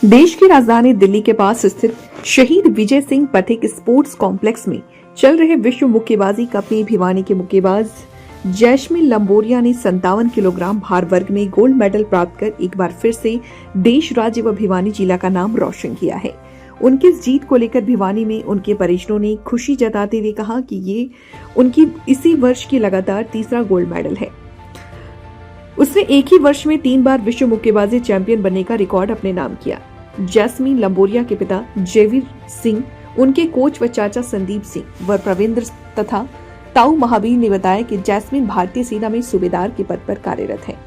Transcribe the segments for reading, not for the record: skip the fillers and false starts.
देश की राजधानी दिल्ली के पास स्थित शहीद विजय सिंह पथिक स्पोर्ट्स कॉम्प्लेक्स में चल रहे विश्व मुक्केबाजी कप में भिवानी के मुक्केबाज जैस्मिन लंबोरिया ने 57 किलोग्राम भार वर्ग में गोल्ड मेडल प्राप्त कर एक बार फिर से देश, राज्य व भिवानी जिला का नाम रोशन किया है। उनकी इस जीत को लेकर भिवानी में उनके परिजनों ने खुशी जताते हुए कहा कि ये उनकी इसी वर्ष की लगातार तीसरा गोल्ड मेडल है। उसने एक ही वर्ष में 3 बार विश्व मुक्केबाजी चैंपियन बनने का रिकॉर्ड अपने नाम किया। जैस्मिन लंबोरिया के पिता जयवीर सिंह, उनके कोच व चाचा संदीप सिंह व प्रविंद्र तथा ताऊ महावीर ने बताया कि जैस्मिन भारतीय सेना में सूबेदार के पद पर कार्यरत है।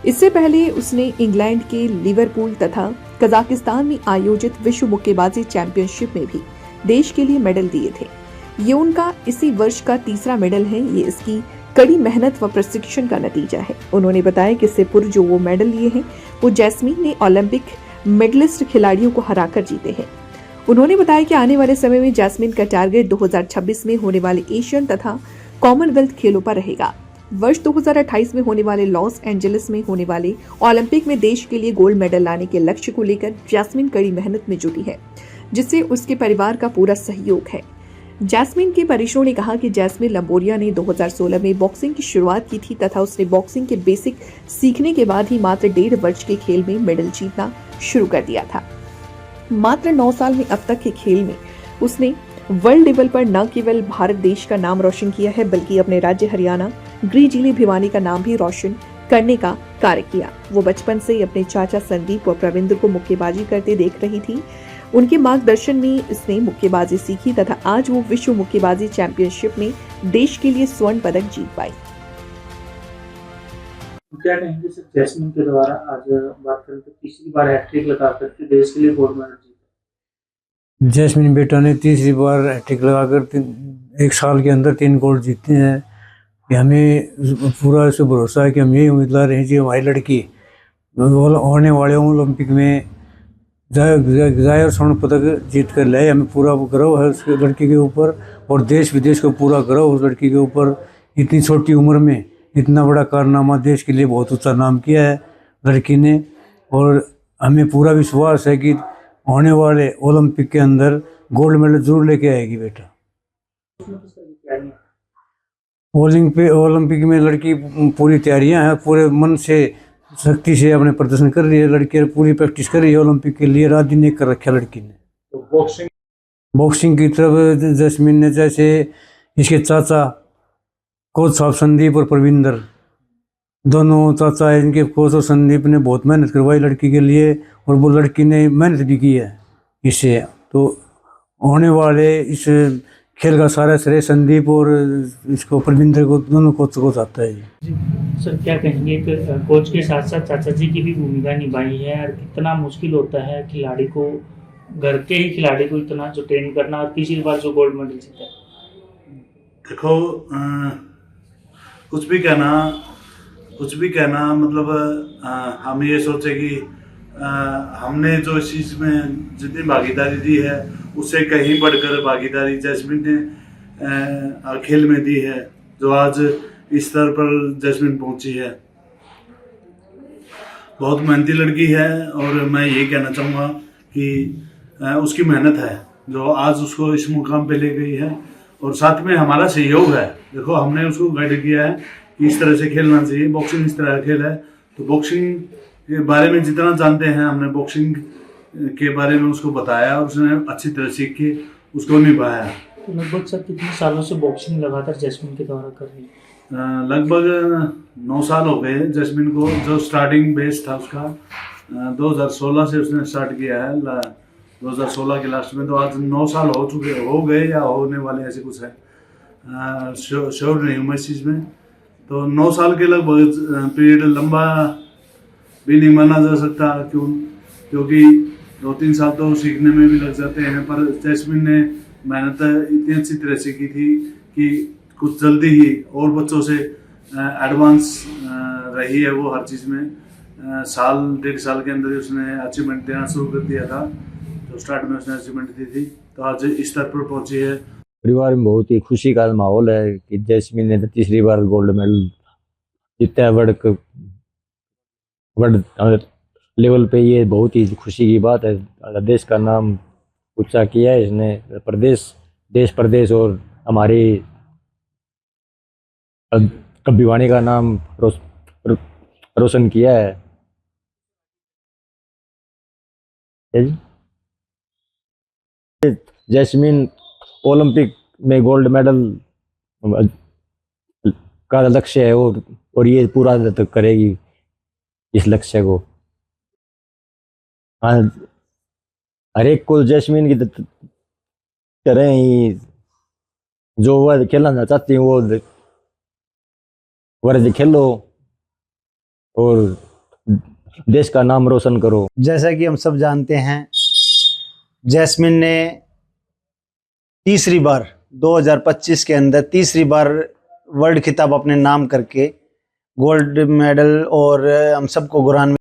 इससे पहले उसने इंग्लैंड के लिवरपूल तथा कजाकिस्तान में आयोजित विश्व मुक्केबाजी चैंपियनशिप में भी देश के लिए मेडल दिए थे। ये उनका इसी वर्ष का तीसरा मेडल है। ये इसकी कड़ी मेहनत व प्रशिक्षण का नतीजा है। उन्होंने बताया कि इससे पूर्व जो वो मेडल लिए हैं वो जैस्मिन ने ओलंपिक मेडलिस्ट खिलाड़ियों को हराकर जीते हैं। उन्होंने बताया कि आने वाले समय में जैस्मिन का टारगेट 2026 में होने वाले एशियन तथा कॉमनवेल्थ खेलों पर रहेगा। वर्ष 2028 में होने वाले लॉस एंजलिस में होने वाले ओलंपिक में देश के लिए गोल्ड मेडल लाने के लक्ष्य को लेकर जैस्मिन कड़ी मेहनत में जुटी है, जिससे उसके परिवार का पूरा सहयोग है। जैस्मिन के परिजनों ने कहा कि जैस्मिन लंबोरिया ने 2016 में बॉक्सिंग की शुरुआत की थी तथा उसने बॉक्सिंग के बेसिक सीखने के बाद ही मात्र 1.5 वर्ष के खेल में मेडल जीतना शुरू कर दिया था। मात्र 9 साल में अब तक के खेल में उसने वर्ल्ड लेवल पर न केवल भारत देश का नाम रोशन किया है, बल्कि अपने राज्य हरियाणा, गृह जिले भिवानी का नाम भी रोशन करने का कार्य किया। वो बचपन से अपने चाचा संदीप व प्रविंद्र को मुक्केबाजी करते देख रही थी। उनके मार्गदर्शन में इसने मुक्केबाजी सीखी तथा आज वो विश्व मुक्केबाजी चैंपियनशिप में देश के लिए स्वर्ण पदक जीत पाई। क्या कहेंगे सर, जैस्मिन के द्वारा आज बात करें तो तीसरी बार हैट्रिक लगाकर के देश के लिए गोल्ड मेडल जीता। जैस्मिन बेटा ने तीसरी बार हैट्रिक लगाकर एक साल के अंदर 3 गोल्ड जीते हैं। कि हमें पूरा इस भरोसा है कि हम यही उम्मीदवार हैं कि हमारी लड़की होने वाले ओलंपिक में जाए और स्वर्ण पदक जीत कर लाए। हमें पूरा गर्व है उस लड़की के ऊपर और देश विदेश को पूरा गर्व उस लड़की के ऊपर। इतनी छोटी उम्र में इतना बड़ा कारनामा, देश के लिए बहुत ऊंचा नाम किया है लड़की ने। और हमें पूरा विश्वास है कि होने वाले ओलंपिक के अंदर गोल्ड मेडल जरूर लेके आएगी बेटा। ओलंपिक में लड़की पूरी तैयारियां हैं, पूरे मन से शक्ति से अपने प्रदर्शन कर रही है। लड़की पूरी प्रैक्टिस कर रही है ओलंपिक के लिए, रात दिन एक कर रखा लड़की ने। तो बॉक्सिंग की तरफ जैस्मिन ने, जैसे इसके चाचा कोच साहब संदीप और प्रविंदर, दोनों चाचा इनके कोच और संदीप ने बहुत मेहनत करवाई लड़की के लिए और वो लड़की ने मेहनत भी की है इससे। तो होने वाले इस खेल का सारा श्रेय संदीप और इसको प्रविंदर को, दोनों कोच को जाता है जी। सर क्या कहेंगे कि कोच के साथ साथ चाचा जी की भी भूमिका निभाई है और कितना मुश्किल होता है खिलाड़ी को, घर के ही खिलाड़ी को इतना जो ट्रेन करना और तीसरी बार जो गोल्ड मेडल जीता है। देखो, कुछ भी कहना मतलब हम ये सोचे कि हमने जो इस चीज़ में जितनी भागीदारी दी है उससे कहीं बढ़कर भागीदारी जैस्मिन ने खेल में दी है, जो आज इस स्तर पर जैस्मिन पहुंची है। बहुत मेहनती लड़की है और मैं ये कहना चाहूँगा कि उसकी मेहनत है जो आज उसको इस मुकाम पे ले गई है और साथ में हमारा सहयोग है। देखो, हमने उसको गाइड किया है कि इस तरह से खेलना चाहिए, बॉक्सिंग इस तरह का खेल है। तो बॉक्सिंग के बारे में जितना जानते हैं हमने बॉक्सिंग के बारे में उसको बताया और उसने अच्छी तरह सीख के उसको निभाया। तो लगभग सर कितने सालों से बॉक्सिंग लगातार जैस्मिन के द्वारा कर रही है? लगभग 9 साल हो गए जैस्मिन को। जो स्टार्टिंग बेस था उसका 2016 से उसने स्टार्ट किया है, 2016 के लास्ट में। तो आज 9 साल हो गए या होने वाले, ऐसे कुछ है, श्योर नहीं हूँ मैं इस चीज़ में। तो 9 साल के लगभग पीरियड लंबा भी नहीं माना जा सकता, क्योंकि 2-3 साल तो सीखने में भी लग जाते हैं। पर जैस्मिन ने मेहनत इतनी अच्छी तरह से की थी कि कुछ जल्दी ही और बच्चों से एडवांस रही है वो हर चीज़ में। 1.5 साल के अंदर ही उसने अचीवमेंट देना शुरू कर दिया था। तो स्टार्ट में उसने अचीवमेंट दी थी, तो आज इस स्तर पर पहुंची है। परिवार में बहुत ही खुशी का माहौल है कि जैस्मिन ने तीसरी बार गोल्ड मेडल जीता है वर्ल्ड लेवल पे ये बहुत ही खुशी की बात है। देश का नाम ऊंचा किया है इसने, देश प्रदेश और हमारी भिवानी का नाम रोशन किया है। जैस्मिन ओलंपिक में गोल्ड मेडल का लक्ष्य है और ये पूरा करेगी इस लक्ष्य को। हाँ, हर एक को जैस्मिन की तरह ही जो वह खेलना चाहती है वो वर्ज खेलो और देश का नाम रोशन करो। जैसा कि हम सब जानते हैं, जैस्मिन ने तीसरी बार 2025 के अंदर तीसरी बार वर्ल्ड खिताब अपने नाम करके गोल्ड मेडल और हम सबको गौरवान्वित।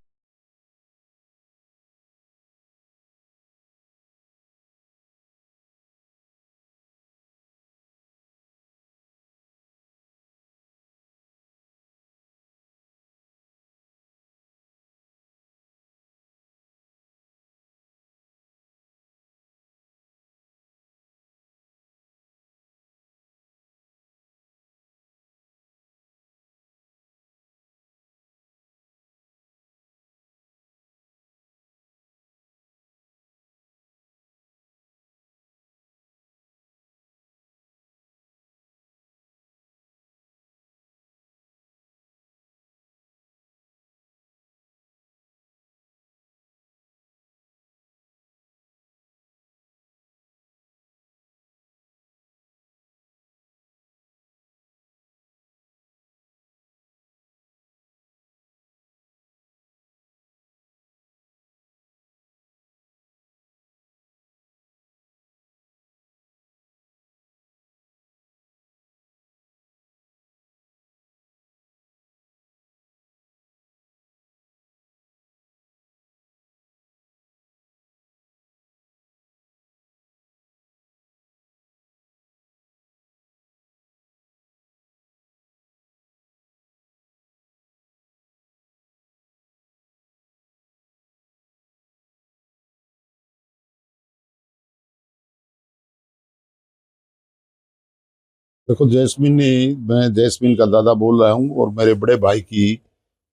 देखो मैं जैस्मिन का दादा बोल रहा हूँ और मेरे बड़े भाई की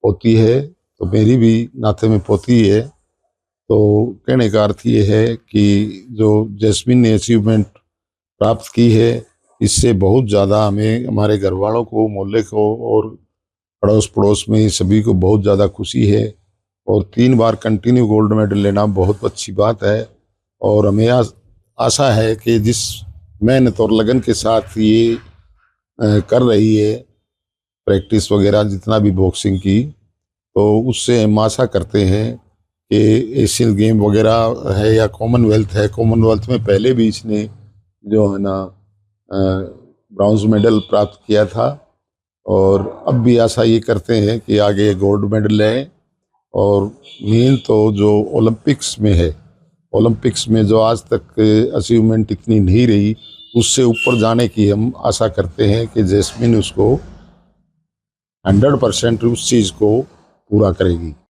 पोती है, तो मेरी भी नाते में पोती है। तो कहने का अर्थ ये है कि जो जैस्मिन ने अचीवमेंट प्राप्त की है, इससे बहुत ज़्यादा हमें, हमारे घर वालों को, मोहल्ले को और अड़ोस पड़ोस में सभी को बहुत ज़्यादा खुशी है। और 3 बार कंटिन्यू गोल्ड मेडल लेना बहुत अच्छी बात है। और हमें आशा है कि जिस मेहनत और लगन के साथ ये कर रही है प्रैक्टिस वगैरह जितना भी बॉक्सिंग की, तो उससे हम आशा करते हैं कि एशियन गेम वगैरह है या कॉमनवेल्थ है, कॉमनवेल्थ में पहले भी इसने जो है ना ब्रॉन्ज मेडल प्राप्त किया था। और अब भी आशा ये करते हैं कि आगे गोल्ड मेडल लें। और मेन तो जो ओलंपिक्स में है, ओलंपिक्स में जो आज तक अचीवमेंट इतनी नहीं रही, उससे ऊपर जाने की हम आशा करते हैं कि जैस्मिन उसको 100% उस चीज़ को पूरा करेगी।